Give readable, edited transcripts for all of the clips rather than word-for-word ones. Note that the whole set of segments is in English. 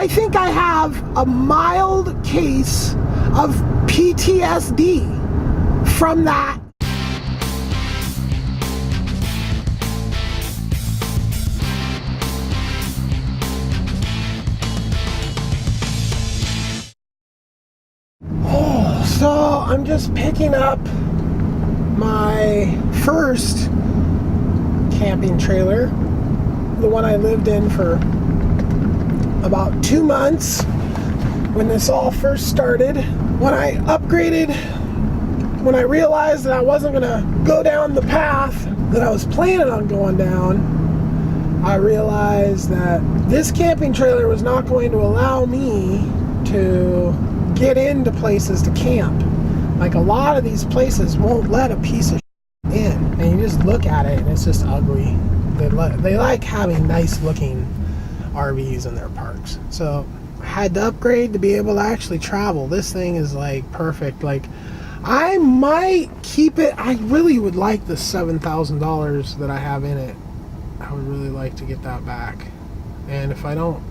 I think I have a mild case of PTSD from that. So I'm just picking up my first camping trailer, the one I lived in for about 2 months when this all first started. When I upgraded, when I realized that I wasn't gonna go down the path that I was planning on going down, I realized that this camping trailer was not going to allow me to get into places to camp. Like, a lot of these places won't let a piece of in, and you just look at it and it's just ugly. They like having nice looking RVs in their parks. So I had to upgrade to be able to actually travel. This thing is like perfect. Like, I might keep it. I really would like the $7,000 that I have in it. I would really like to get that back. And if I don't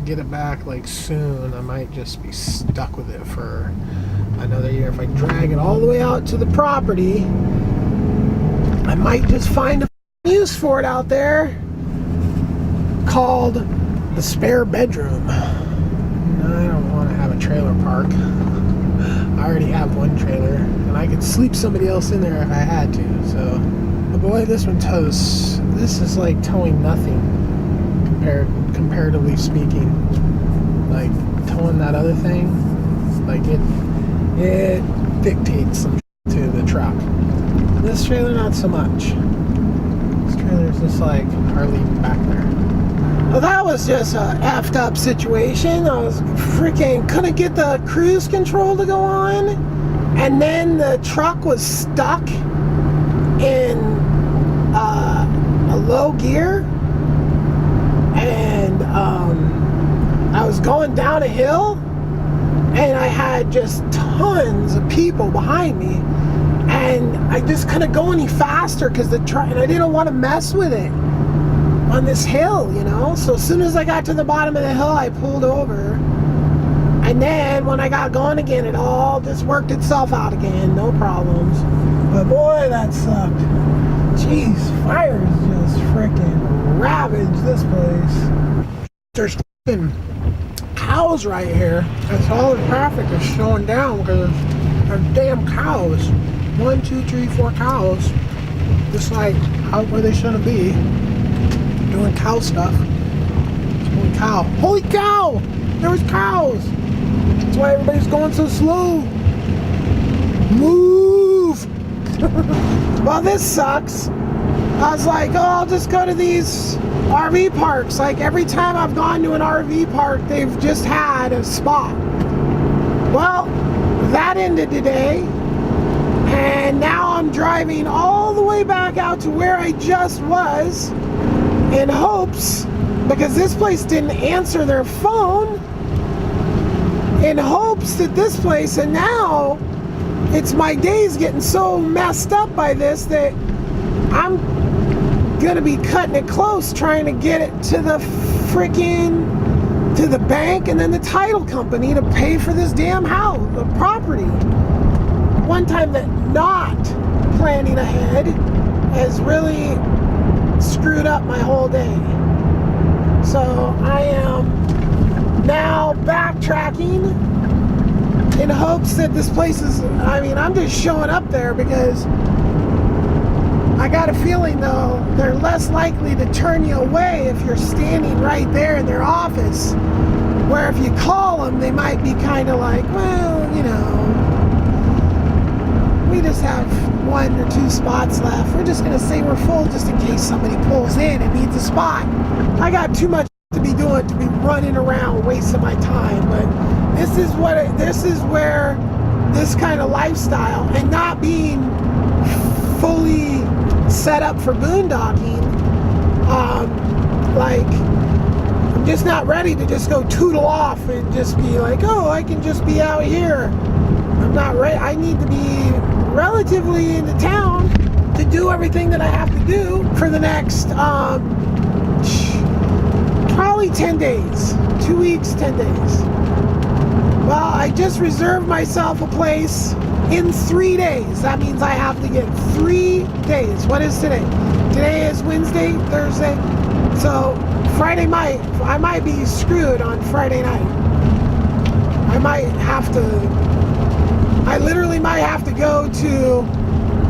get it back like soon, I might just be stuck with it for another year. If I drag it all the way out to the property, I might just find a use for it out there called the spare bedroom. I don't want to have a trailer park. I already have one trailer and I could sleep somebody else in there if I had to. So, but boy, this one tows. This is like towing nothing comparatively speaking. Like, towing that other thing, like it dictates some to the truck. This trailer, not so much. This trailer's just like hardly back there. Well, that was just a effed up situation. I was freaking couldn't get the cruise control to go on, and then the truck was stuck in a low gear, and I was going down a hill, and I had just tons of people behind me, and I just couldn't go any faster because the truck, and I didn't want to mess with it on this hill, you know. So as soon as I got to the bottom of the hill, I pulled over, and then when I got going again, it all just worked itself out again, no problems. But boy, that sucked. Jeez, fires just freaking ravaged this place. There's freaking cows right here. That's all the traffic is slowing down because there's damn cows. 1, 2, 3, 4 cows, just like out where they shouldn't be, doing cow stuff. Holy cow! Holy cow! There was cows. That's why everybody's going so slow. Move! Well, this sucks. I was like, oh, I'll just go to these RV parks. Like, every time I've gone to an RV park, they've just had a spot. Well, that ended today, and now I'm driving all the way back out to where I just was in hopes, because this place didn't answer their phone, in hopes that this place, and now it's my day's getting so messed up by this that I'm gonna be cutting it close trying to get it to the to the bank and then the title company to pay for this damn house, the property. One time that not planning ahead has really screwed up my whole day. So I am now backtracking in hopes that this place is, I mean, I'm just showing up there because I got a feeling, though, they're less likely to turn you away if you're standing right there in their office, where if you call them, they might be kind of like, well, you know, we just have 1 or 2 spots left. We're just going to say we're full just in case somebody pulls in and needs a spot. I got too much to be doing to be running around wasting my time, but this is where this kind of lifestyle and not being fully set up for boondocking, like, I'm just not ready to just go tootle off and just be like, oh, I can just be out here. I'm not ready. I need to be relatively into town to do everything that I have to do for the next probably 10 days. 2 weeks, 10 days. Well, I just reserved myself a place in 3 days. That means I have to get 3 days. What is today? Today is Wednesday, Thursday. So Friday I might be screwed on Friday night. I literally might have to go to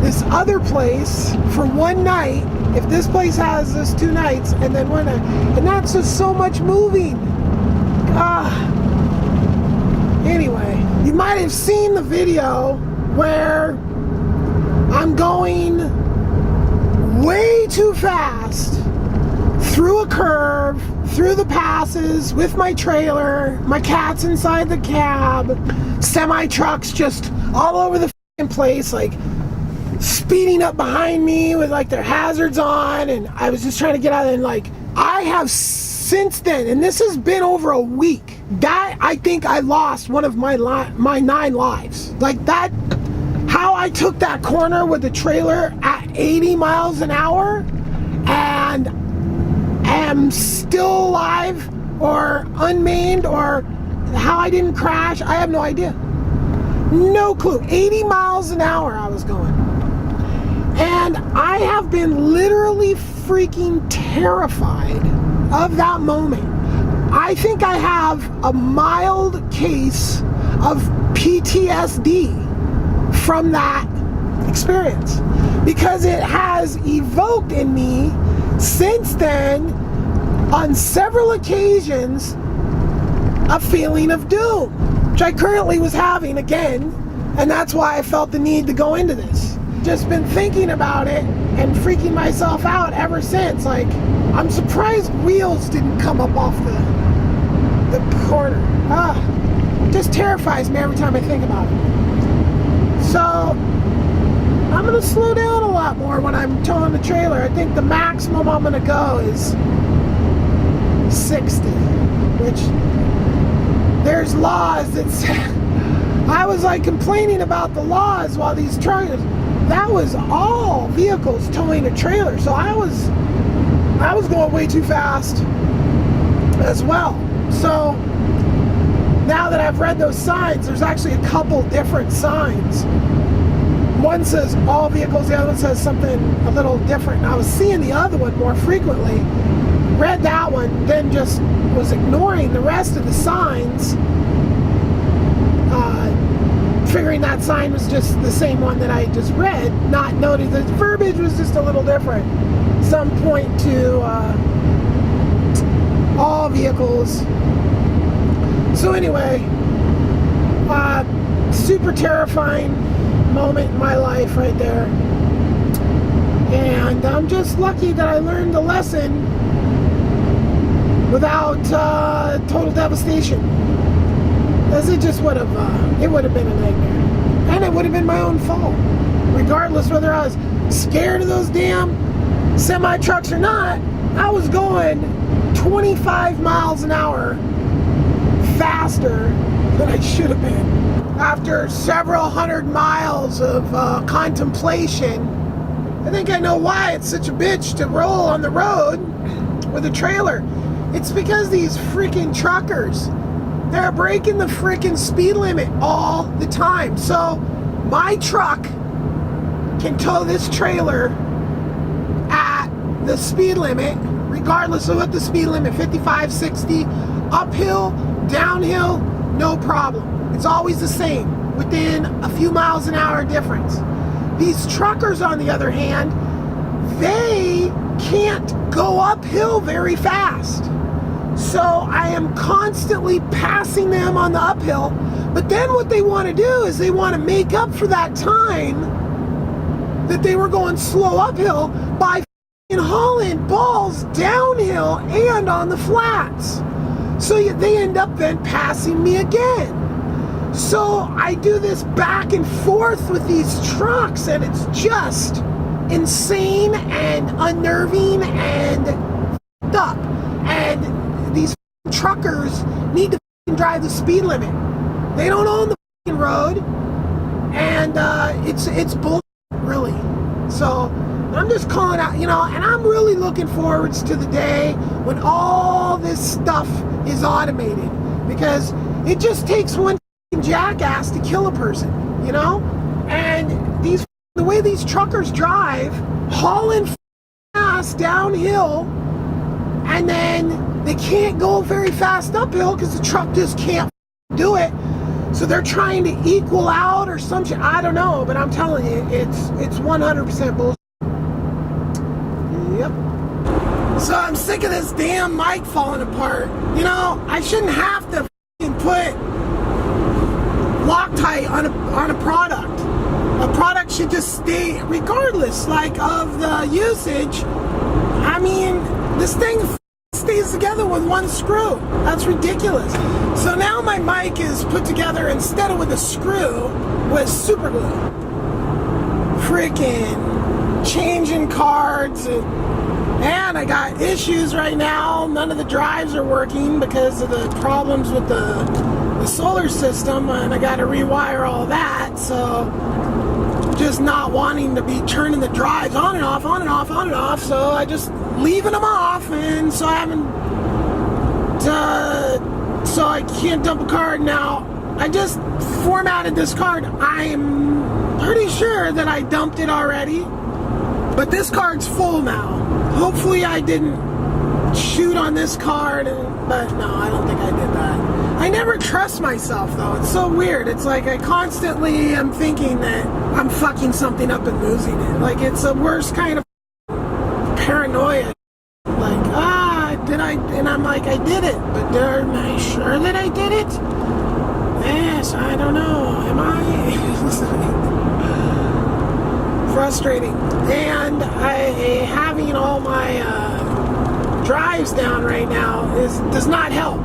this other place for one night. If this place has this 2 nights and then one night, and that's just so much moving. Anyway, you might have seen the video where I'm going way too fast through a curve, through the passes with my trailer, my cat's inside the cab, semi-trucks just all over the place, like speeding up behind me with like their hazards on, and I was just trying to get out, and like I have since then, and this has been over a week, that I think I lost one of my 9 lives. Like that, how I took that corner with the trailer at 80 miles an hour and am still alive or unmaimed, or how I didn't crash, I have no idea. No clue. 80 miles an hour I was going. And I have been literally freaking terrified of that moment. I think I have a mild case of PTSD from that experience, because it has evoked in me since then, on several occasions, a feeling of doom, which I currently was having again, and that's why I felt the need to go into this. Just been thinking about it and freaking myself out ever since. Like, I'm surprised wheels didn't come up off the corner. Just terrifies me every time I think about it. So I'm gonna slow down a lot more when I'm towing the trailer. I think the maximum I'm gonna go is 60, which there's laws that say, I was like complaining about the laws while these trailers, that was all vehicles towing a trailer. So I was going way too fast as well. So now that I've read those signs, there's actually a couple different signs. One says all vehicles, the other one says something a little different. And I was seeing the other one more frequently, read that one, then just was ignoring the rest of the signs, figuring that sign was just the same one that I just read, not noting the verbiage was just a little different. Some point to all vehicles. So anyway, super terrifying moment in my life right there. And I'm just lucky that I learned the lesson without total devastation. Because it just would have, it would have been a nightmare. And it would have been my own fault. Regardless whether I was scared of those damn semi-trucks or not, I was going 25 miles an hour faster than I should have been. After several hundred miles of contemplation, I think I know why it's such a bitch to roll on the road with a trailer. It's because these freaking truckers, they're breaking the freaking speed limit all the time. So my truck can tow this trailer at the speed limit, regardless of what the speed limit, 55, 60, uphill, downhill, no problem. It's always the same, within a few miles an hour difference. These truckers, on the other hand, they can't go uphill very fast. So I am constantly passing them on the uphill. But then what they want to do is they want to make up for that time that they were going slow uphill by hauling balls downhill and on the flats. So they end up then passing me again. So I do this back and forth with these trucks, and it's just insane and unnerving and f***ed up. And these truckers need to drive the speed limit. They don't own the road, and it's bull, really. So I'm just calling out, and I'm really looking forwards to the day when all this stuff is automated, because it just takes one jackass to kill a person, and the way these truckers drive, hauling ass downhill, and then they can't go very fast uphill because the truck just can't do it. So they're trying to equal out or some shit. I don't know, but I'm telling you, it's 100% bullshit. Yep. So I'm sick of this damn mic falling apart. I shouldn't have to put Loctite on a product. A product should just stay, regardless, of the usage. I mean, this thing stays together with one screw. That's ridiculous. So now my mic is put together, instead of with a screw, with super glue. Freaking changing cards, and I got issues right now. None of the drives are working because of the problems with the solar system, and I got to rewire all that. So just not wanting to be turning the drives on and off, on and off, on and off. So I just leaving them off, and so I haven't. So I can't dump a card now. I just formatted this card. I'm pretty sure that I dumped it already, but this card's full now. Hopefully I didn't shoot on this card, but no, I don't think I did that. I never trust myself, though. It's so weird. It's like I constantly am thinking that I'm fucking something up and losing it. Like, it's the worst kind of paranoia. Did I? And I'm like, I did it, but am I sure that I did it? Yes, I don't know. Am I? Frustrating. And having all my drives down right now does not help.